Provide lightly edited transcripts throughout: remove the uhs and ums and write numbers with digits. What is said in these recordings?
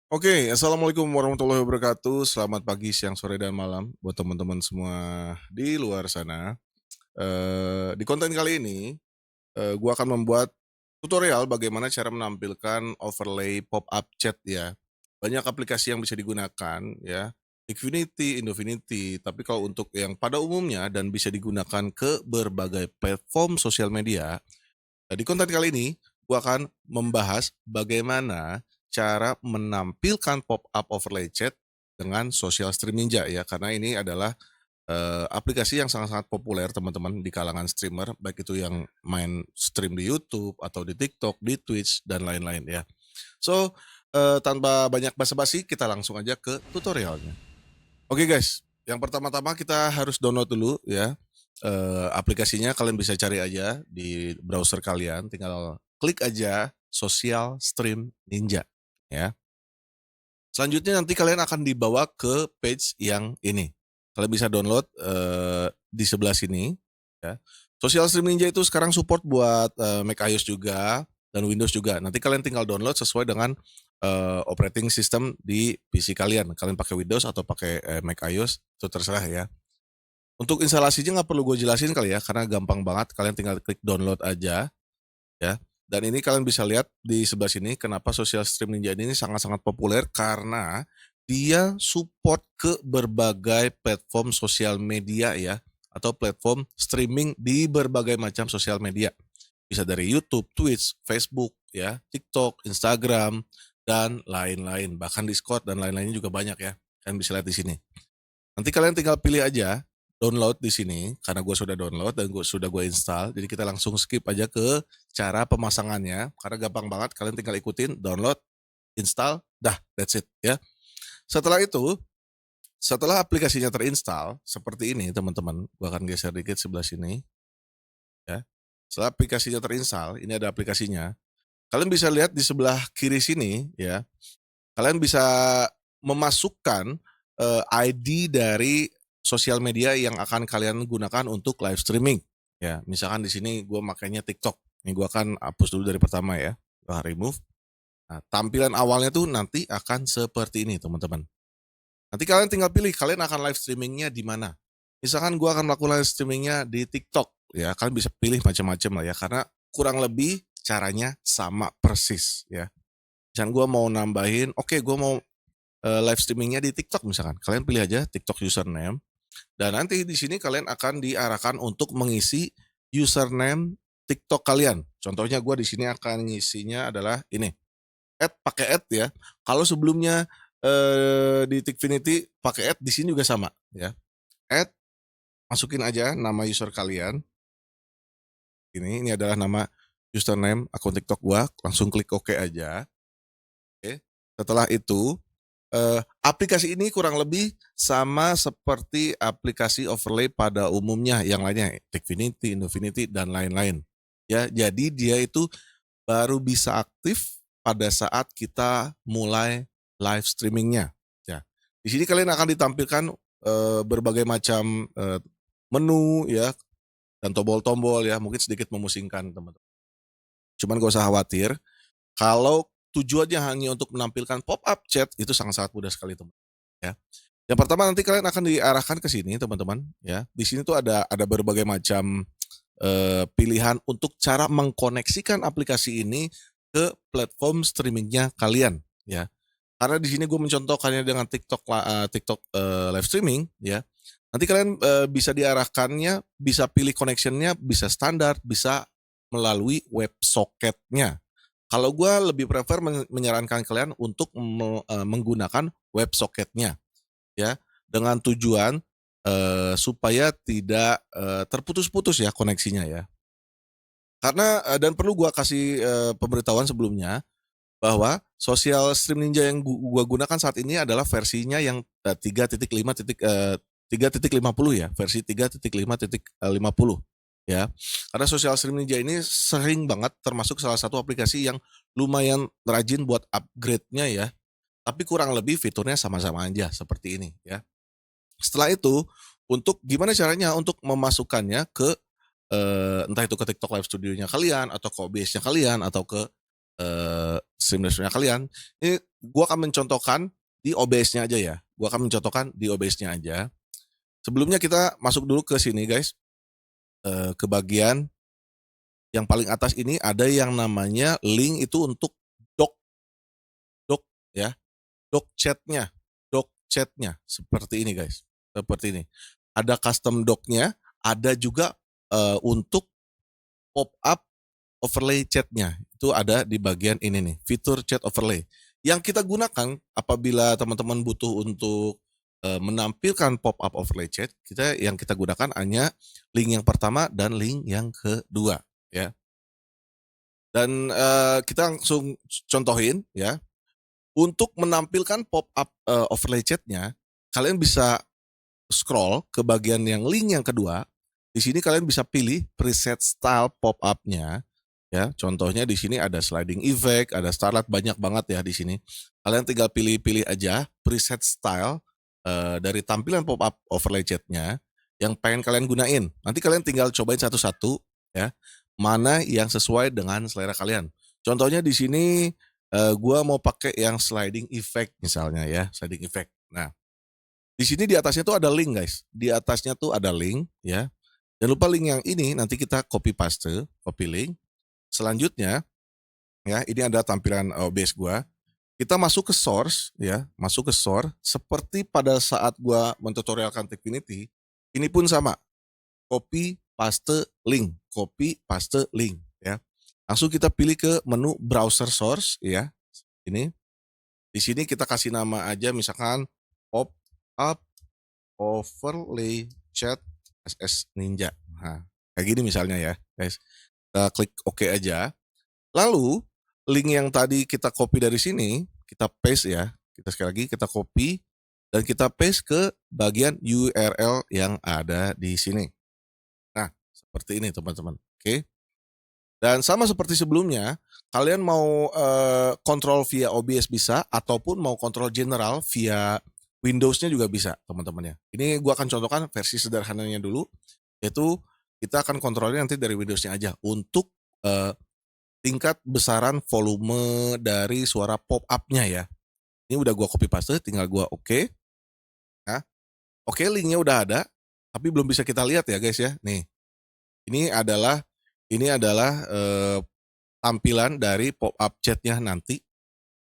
Oke, assalamualaikum warahmatullahi wabarakatuh. Selamat pagi, siang, sore, dan malam buat teman-teman semua di luar sana. Di konten kali ini, gua akan membuat tutorial bagaimana cara menampilkan overlay pop-up chat ya. Banyak aplikasi yang bisa digunakan ya, Xfinity, Indofinity. Tapi kalau untuk yang pada umumnya dan bisa digunakan ke berbagai platform sosial media, di konten kali ini, gua akan membahas bagaimana cara menampilkan pop-up overlay chat dengan social stream Ninja ya, karena ini adalah, aplikasi yang sangat-sangat populer teman-teman di kalangan streamer, baik itu yang main stream di YouTube atau di TikTok, di Twitch, dan lain-lain ya. So, tanpa banyak basa-basi, kita langsung aja ke tutorialnya. Oke guys, yang pertama-tama kita harus download dulu ya, aplikasinya kalian bisa cari aja di browser kalian, tinggal klik aja Social Stream Ninja ya. Selanjutnya nanti kalian akan dibawa ke page yang ini. Kalian bisa download, di sebelah sini ya. Social Stream Ninja itu sekarang support buat, Mac iOS juga dan Windows juga. Nanti kalian tinggal download sesuai dengan, operating system di PC kalian. Kalian pakai Windows atau pakai, Mac iOS itu terserah ya. Untuk instalasinya nggak perlu gue jelasin kali ya, karena gampang banget, kalian tinggal klik download aja ya. Dan ini kalian bisa lihat di sebelah sini kenapa Social Stream Ninja ini sangat-sangat populer, karena dia support ke berbagai platform sosial media ya, atau platform streaming di berbagai macam sosial media. Bisa dari YouTube, Twitch, Facebook ya, TikTok, Instagram, dan lain-lain. Bahkan Discord dan lain-lainnya juga banyak ya. Kalian bisa lihat di sini. Nanti kalian tinggal pilih aja download di sini, karena gue sudah download dan sudah gue install. Jadi kita langsung skip aja ke cara pemasangannya, karena gampang banget. Kalian tinggal ikutin download, install, dah, that's it ya. Setelah itu, setelah aplikasinya terinstall seperti ini teman-teman, gue akan geser dikit sebelah sini ya. Setelah aplikasinya terinstall, ini ada aplikasinya. Kalian bisa lihat di sebelah kiri sini ya. Kalian bisa memasukkan, ID dari sosial media yang akan kalian gunakan untuk live streaming, ya. Misalkan di sini gue makainya TikTok, ini gue akan hapus dulu dari pertama ya, gue remove. Nah, tampilan awalnya tuh nanti akan seperti ini teman-teman. Nanti kalian tinggal pilih kalian akan live streamingnya di mana. Misalkan gue akan melakukan live streamingnya di TikTok, ya kalian bisa pilih macam-macam lah ya, karena kurang lebih caranya sama persis ya. Misalkan gue mau nambahin, oke gue mau live streamingnya di TikTok misalkan, kalian pilih aja TikTok username, dan nanti di sini kalian akan diarahkan untuk mengisi username TikTok kalian. Contohnya gue di sini akan ngisinya adalah ini, pakai ya. Kalau sebelumnya di Tikfinity pakai di sini juga sama ya. Masukin aja nama user kalian. Ini adalah nama username akun TikTok gua, langsung klik oke aja. Oke. Setelah itu aplikasi ini kurang lebih sama seperti aplikasi overlay pada umumnya yang lainnya, Tikfinity, Indofinity, dan lain-lain. Ya, jadi dia itu baru bisa aktif pada saat kita mulai live streamingnya. Ya, di sini kalian akan ditampilkan berbagai macam menu ya dan tombol-tombol ya, mungkin sedikit memusingkan teman-teman. Cuman gak usah khawatir, kalau tujuannya hanya untuk menampilkan pop-up chat, itu sangat-sangat mudah sekali teman. Ya. Yang pertama nanti kalian akan diarahkan ke sini teman-teman ya. Di sini tuh ada berbagai macam pilihan untuk cara mengkoneksikan aplikasi ini ke platform streamingnya kalian ya. Karena di sini gue mencontohkannya dengan TikTok live streaming ya. Nanti kalian bisa diarahkannya, bisa pilih connectionnya, bisa standar, bisa melalui WebSocket-nya. Kalau gue lebih prefer menyarankan kalian untuk menggunakan WebSocket-nya ya, dengan tujuan supaya tidak terputus-putus ya koneksinya ya. Karena dan perlu gua kasih pemberitahuan sebelumnya bahwa Social Stream Ninja yang gua gunakan saat ini adalah versinya yang 3.50 ya, versi 3.5.50 ya. Karena Social Stream Ninja ini sering banget termasuk salah satu aplikasi yang lumayan rajin buat upgrade-nya ya, tapi kurang lebih fiturnya sama-sama aja seperti ini ya. Setelah itu, untuk gimana caranya untuk memasukkannya ke, entah itu ke TikTok Live Studio-nya kalian, atau ke OBS-nya kalian, atau ke, stream dashboard-nya kalian. Ini gua akan mencontohkan di OBS-nya aja ya. Gua akan mencontohkan di OBS-nya aja. Sebelumnya kita masuk dulu ke sini guys, ke bagian yang paling atas ini ada yang namanya link itu untuk doc doc ya, doc chat-nya seperti ini guys, seperti ini. Ada custom doc-nya, ada juga untuk pop up overlay chat-nya. Itu ada di bagian ini nih, fitur chat overlay. Yang kita gunakan apabila teman-teman butuh untuk menampilkan pop up overlay chat, yang kita gunakan hanya link yang pertama dan link yang kedua ya. Dan kita langsung contohin ya. Untuk menampilkan pop up overlay chat-nya, kalian bisa scroll ke bagian yang link yang kedua. Di sini kalian bisa pilih preset style pop up-nya ya. Contohnya di sini ada sliding effect, ada starlight, banyak banget ya di sini. Kalian tinggal pilih-pilih aja preset style dari tampilan pop up overlay chat-nya yang pengen kalian gunain. Nanti kalian tinggal cobain satu-satu ya, mana yang sesuai dengan selera kalian. Contohnya di sini gua mau pakai yang sliding effect misalnya ya, sliding effect. Nah, di sini di atasnya tuh ada link guys. Di atasnya tuh ada link ya. Jangan lupa link yang ini nanti kita copy paste, copy link. Selanjutnya ya, ini ada tampilan base gua. Kita masuk ke source ya, masuk ke source seperti pada saat gua mentutorialkan Techfinity, ini pun sama. Copy paste link, copy paste link ya. Langsung kita pilih ke menu browser source ya. Ini. Di sini kita kasih nama aja misalkan pop up overlay chat SS Ninja. Nah, kayak gini misalnya ya, guys. Kita klik OK aja. Lalu link yang tadi kita copy dari sini, kita paste ya. Kita sekali lagi kita copy dan kita paste ke bagian URL yang ada di sini. Nah, seperti ini teman-teman. Oke. Dan sama seperti sebelumnya, kalian mau kontrol via OBS bisa, ataupun mau kontrol general via Windows-nya juga bisa, teman-teman ya. Ini gua akan contohkan versi sederhananya dulu, yaitu kita akan kontrolnya nanti dari Windows-nya aja untuk tingkat besaran volume dari suara pop up-nya ya. Ini udah gua copy paste, tinggal gua oke. Nah, oke linknya udah ada, tapi belum bisa kita lihat ya guys ya. Nih, ini adalah tampilan dari pop up chat-nya nanti.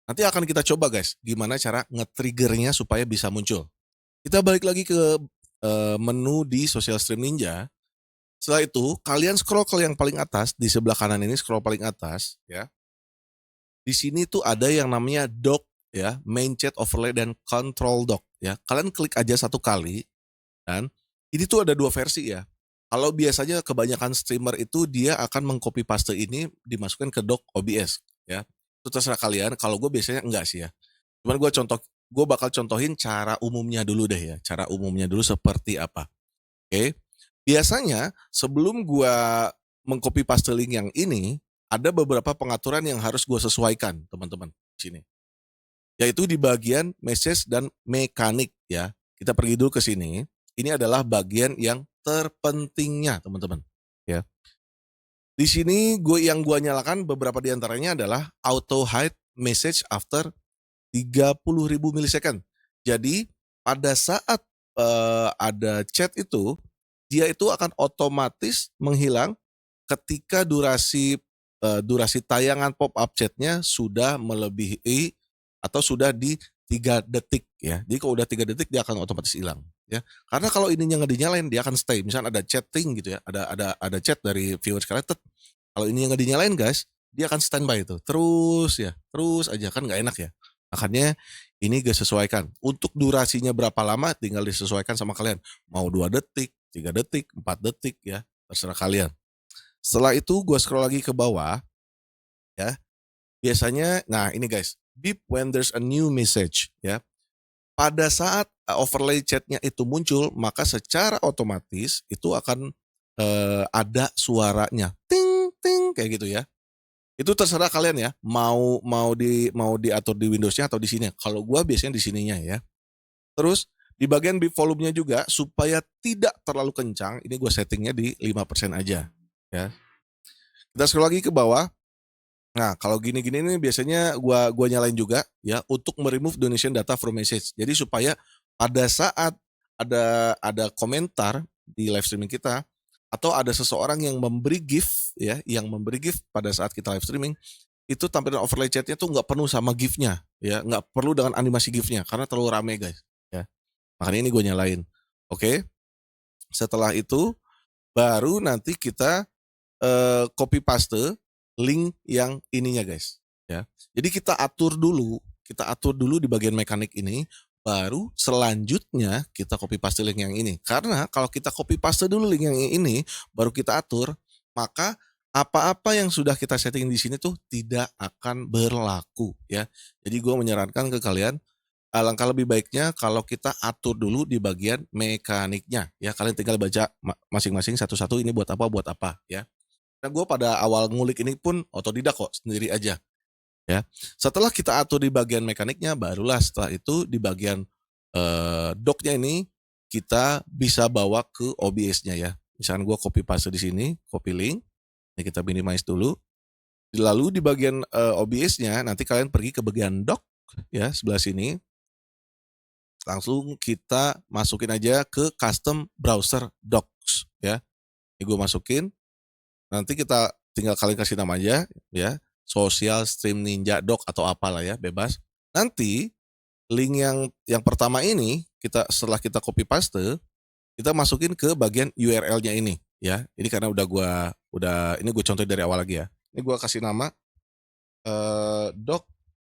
Nanti akan kita coba guys, gimana cara nge-triggernya supaya bisa muncul. Kita balik lagi ke menu di Social Stream Ninja. Setelah itu, kalian scroll ke yang paling atas, di sebelah kanan ini scroll paling atas ya. Di sini tuh ada yang namanya doc ya, main chat overlay dan control doc ya. Kalian klik aja satu kali dan ini tuh ada dua versi ya. Kalau biasanya kebanyakan streamer itu dia akan mengcopy paste ini dimasukkan ke doc OBS ya. Itu terserah kalian. Kalau gue biasanya enggak sih ya. Cuman gue bakal contohin cara umumnya dulu deh ya. Cara umumnya dulu seperti apa. Oke. Biasanya sebelum gue mengcopy paste link yang ini, ada beberapa pengaturan yang harus gue sesuaikan teman-teman di sini. Yaitu di bagian message dan mekanik ya. Kita pergi dulu ke sini. Ini adalah bagian yang terpentingnya teman-teman ya. Di sini yang gue nyalakan beberapa di antaranya adalah auto hide message after 30.000 milisecond. Jadi pada saat ada chat itu, dia itu akan otomatis menghilang ketika durasi tayangan pop up chatnya sudah melebihi atau sudah di 3 detik ya. Jadi kalau udah 3 detik dia akan otomatis hilang ya. Karena kalau ininya nggak dinyalain dia akan stay. Misalnya ada chatting gitu ya, ada chat dari viewers kalian. Kalau ini nggak dinyalain guys, dia akan standby itu. Terus ya, terus aja kan nggak enak ya. Makanya ini gue sesuaikan. Untuk durasinya berapa lama tinggal disesuaikan sama kalian. Mau 2 detik, 3 detik, 4 detik ya, terserah kalian. Setelah itu gue scroll lagi ke bawah ya. Biasanya nah ini guys, beep when there's a new message ya. Pada saat overlay chatnya itu muncul, maka secara otomatis itu akan ada suaranya ting ting kayak gitu ya. Itu terserah kalian ya, mau diatur di Windows-nya atau di sini. Kalau gua biasanya di sininya ya. Terus di bagian beep volume-nya juga supaya tidak terlalu kencang, ini gua settingnya di 5% aja ya. Kita scroll lagi ke bawah. Nah, kalau gini-gini nih biasanya gua nyalain juga ya untuk me-remove donation data from message. Jadi supaya pada saat ada komentar di live streaming kita atau ada seseorang yang memberi gift ya, yang memberi gift pada saat kita live streaming, itu tampilan overlay chat-nya tuh nggak penuh sama GIF-nya ya, nggak perlu dengan animasi GIF-nya karena terlalu rame guys, ya. Makanya ini gue nyalain. Oke, setelah itu baru nanti kita copy paste link yang ininya guys, ya. Jadi kita atur dulu di bagian mekanik ini, baru selanjutnya kita copy paste link yang ini. Karena kalau kita copy paste dulu link yang ini, baru kita atur, maka apa-apa yang sudah kita setting di sini tuh tidak akan berlaku ya. Jadi gue menyarankan ke kalian, alangkah lebih baiknya kalau kita atur dulu di bagian mekaniknya ya. Kalian tinggal baca masing-masing satu-satu ini buat apa ya. Nah, gue pada awal ngulik ini pun otodidak kok, sendiri aja, ya. Setelah kita atur di bagian mekaniknya, barulah setelah itu di bagian doc-nya ini kita bisa bawa ke OBS-nya ya. Misalkan gue copy paste di sini, copy link, ini kita minimize dulu. Lalu di bagian OBS-nya nanti kalian pergi ke bagian doc ya sebelah sini. Langsung kita masukin aja ke custom browser docs ya. Ini gue masukin. Nanti kita tinggal kalian kasih nama aja ya, Social Stream Ninja Doc atau apalah ya, bebas. Nanti link yang pertama ini setelah kita copy paste, kita masukin ke bagian URL-nya ini ya. Ini karena ini gue contoh dari awal lagi ya. Ini gue kasih nama doc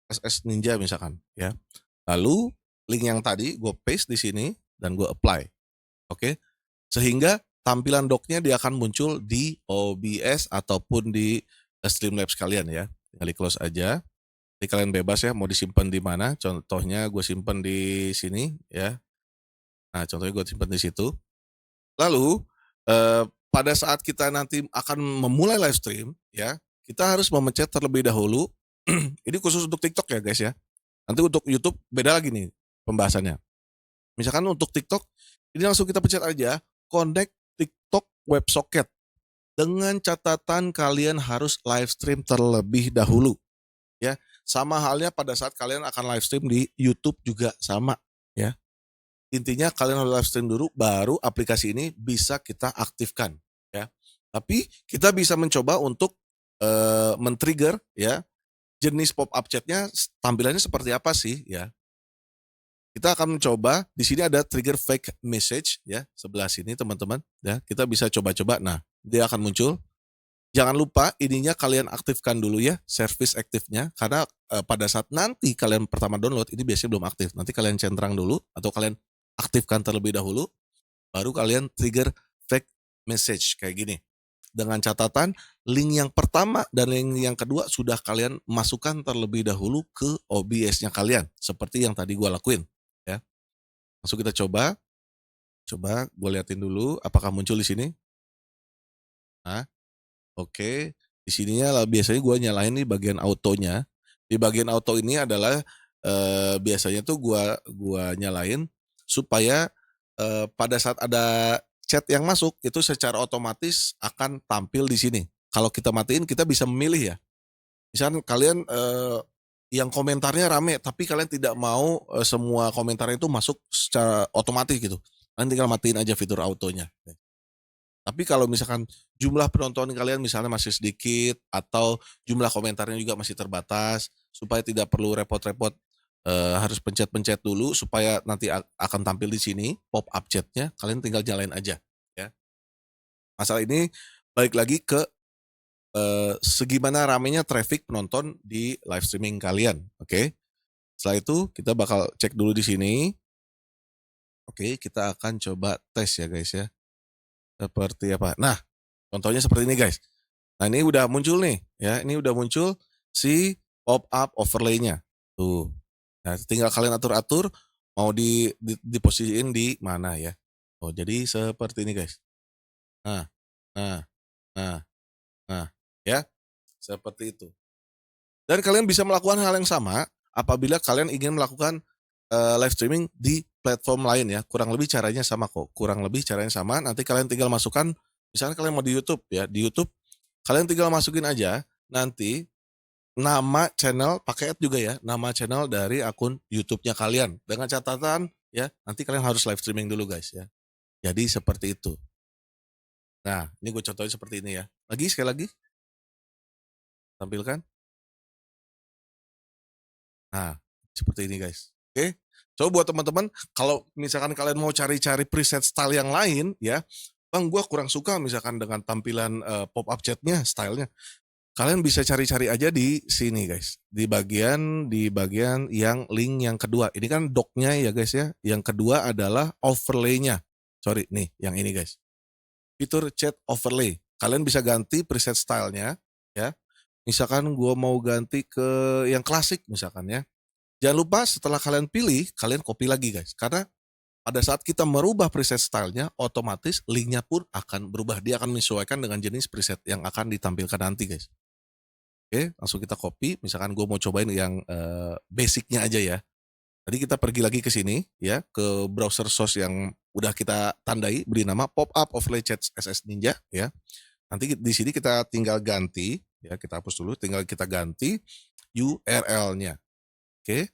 SS Ninja misalkan ya. Lalu link yang tadi gue paste di sini dan gue apply. Oke. Sehingga tampilan doc-nya dia akan muncul di OBS ataupun di Streamlabs kalian ya. Tinggal di-close aja. Jadi kalian bebas ya mau disimpan di mana. Contohnya gue simpan di sini ya. Nah, contohnya gue simpan di situ. Lalu pada saat kita nanti akan memulai live stream ya, kita harus memencet terlebih dahulu. Ini khusus untuk TikTok ya guys ya. Nanti untuk YouTube beda lagi nih pembahasannya. Misalkan untuk TikTok, ini langsung kita pencet aja connect TikTok WebSocket. Dengan catatan kalian harus live stream terlebih dahulu. Ya, sama halnya pada saat kalian akan live stream di YouTube juga sama ya. Intinya kalian harus live stream dulu baru aplikasi ini bisa kita aktifkan ya. Tapi kita bisa mencoba untuk men-trigger ya jenis pop-up chat-nya tampilannya seperti apa sih ya. Kita akan mencoba, di sini ada trigger fake message ya, sebelah sini teman-teman ya. Kita bisa coba-coba. Nah, dia akan muncul. Jangan lupa ininya kalian aktifkan dulu ya, service aktifnya karena pada saat nanti kalian pertama download ini biasanya belum aktif. Nanti kalian centang dulu atau kalian aktifkan terlebih dahulu baru kalian trigger fake message kayak gini. Dengan catatan link yang pertama dan link yang kedua sudah kalian masukkan terlebih dahulu ke OBS-nya kalian seperti yang tadi gua lakuin ya. Langsung kita coba gue liatin dulu apakah muncul di sini. Nah, oke. Di sininya biasanya gue nyalain nih bagian autonya. Di bagian auto ini adalah biasanya tuh gua nyalain supaya pada saat ada chat yang masuk itu secara otomatis akan tampil di sini. Kalau kita matiin kita bisa memilih ya. Misalkan kalian yang komentarnya rame tapi kalian tidak mau semua komentar itu masuk secara otomatis gitu. Kalian tinggal matiin aja fitur autonya. Tapi kalau misalkan jumlah penonton kalian misalnya masih sedikit atau jumlah komentarnya juga masih terbatas, supaya tidak perlu repot-repot harus pencet-pencet dulu supaya nanti akan tampil di sini pop up chat-nya, kalian tinggal nyalain aja ya. Masalah ini balik lagi ke segimana ramenya traffic penonton di live streaming kalian, oke. Setelah itu kita bakal cek dulu di sini. Oke, kita akan coba tes ya guys ya. Seperti apa? Nah, contohnya seperti ini guys. Nah ini udah muncul nih ya, ini udah muncul si pop-up overlay-nya. Tuh. Nah tinggal kalian atur-atur mau diposisiin di mana ya. Oh jadi seperti ini guys. Nah, nah, nah, nah, ya. Seperti itu. Dan kalian bisa melakukan hal yang sama apabila kalian ingin melakukan live streaming di platform lain ya. Kurang lebih caranya sama kok. Kurang lebih caranya sama. Nanti kalian tinggal masukkan, misalnya kalian mau di YouTube ya, di YouTube kalian tinggal masukin aja nanti nama channel, pakai add juga ya, nama channel dari akun YouTube-nya kalian. Dengan catatan ya, nanti kalian harus live streaming dulu guys ya. Jadi seperti itu. Nah, ini gue contohin seperti ini ya. Lagi sekali lagi, tampilkan. Nah, seperti ini guys. Oke. So buat teman-teman, kalau misalkan kalian mau cari-cari preset style yang lain ya, Bang gue kurang suka misalkan dengan tampilan pop-up chatnya, stylenya. Kalian bisa cari-cari aja di sini guys. Di bagian yang link yang kedua. Ini kan doc-nya ya guys ya. Yang kedua adalah overlay-nya. Sorry, nih yang ini guys. Fitur chat overlay. Kalian bisa ganti preset stylenya ya. Misalkan gue mau ganti ke yang klasik misalkan ya. Jangan lupa setelah kalian pilih, kalian copy lagi guys. Karena pada saat kita merubah preset stylenya, otomatis linknya pun akan berubah. Dia akan menyesuaikan dengan jenis preset yang akan ditampilkan nanti guys. Oke, langsung kita copy. Misalkan gue mau cobain yang basicnya aja ya. Tadi kita pergi lagi ke sini ya, ke browser source yang udah kita tandai, beri nama pop-up overlay chat SS Ninja ya. Nanti di sini kita tinggal ganti ya, kita hapus dulu, tinggal kita ganti URL-nya. Oke.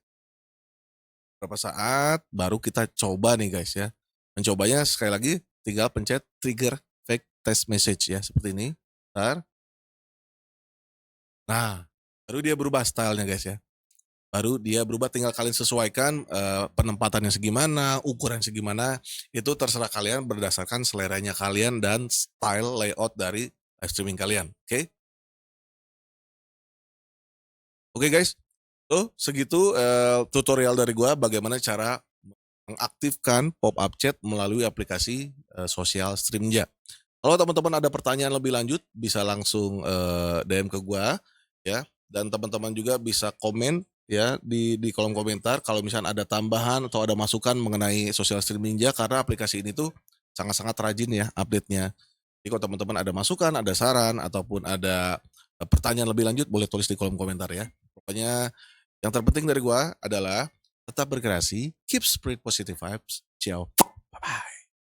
Berapa saat baru kita coba nih guys ya. Mencobanya sekali lagi tinggal pencet trigger fake text message ya, seperti ini. Bentar. Nah, baru dia berubah stylenya guys ya. Baru dia berubah, tinggal kalian sesuaikan penempatannya segimana, ukuran segimana, itu terserah kalian berdasarkan seleranya kalian dan style layout dari live streaming kalian. Oke? Oke guys, tuh segitu tutorial dari gua bagaimana cara mengaktifkan pop-up chat melalui aplikasi sosial Streamja. Kalau teman-teman ada pertanyaan lebih lanjut, bisa langsung DM ke gua ya, dan teman-teman juga bisa komen ya di kolom komentar kalau misalnya ada tambahan atau ada masukan mengenai sosial stream Ninja, karena aplikasi ini tuh sangat-sangat rajin ya update-nya. Jadi kalau teman-teman ada masukan, ada saran ataupun ada pertanyaan lebih lanjut, boleh tulis di kolom komentar ya. Pokoknya yang terpenting dari gua adalah tetap berkreasi, keep spread positive vibes. Ciao. Bye bye.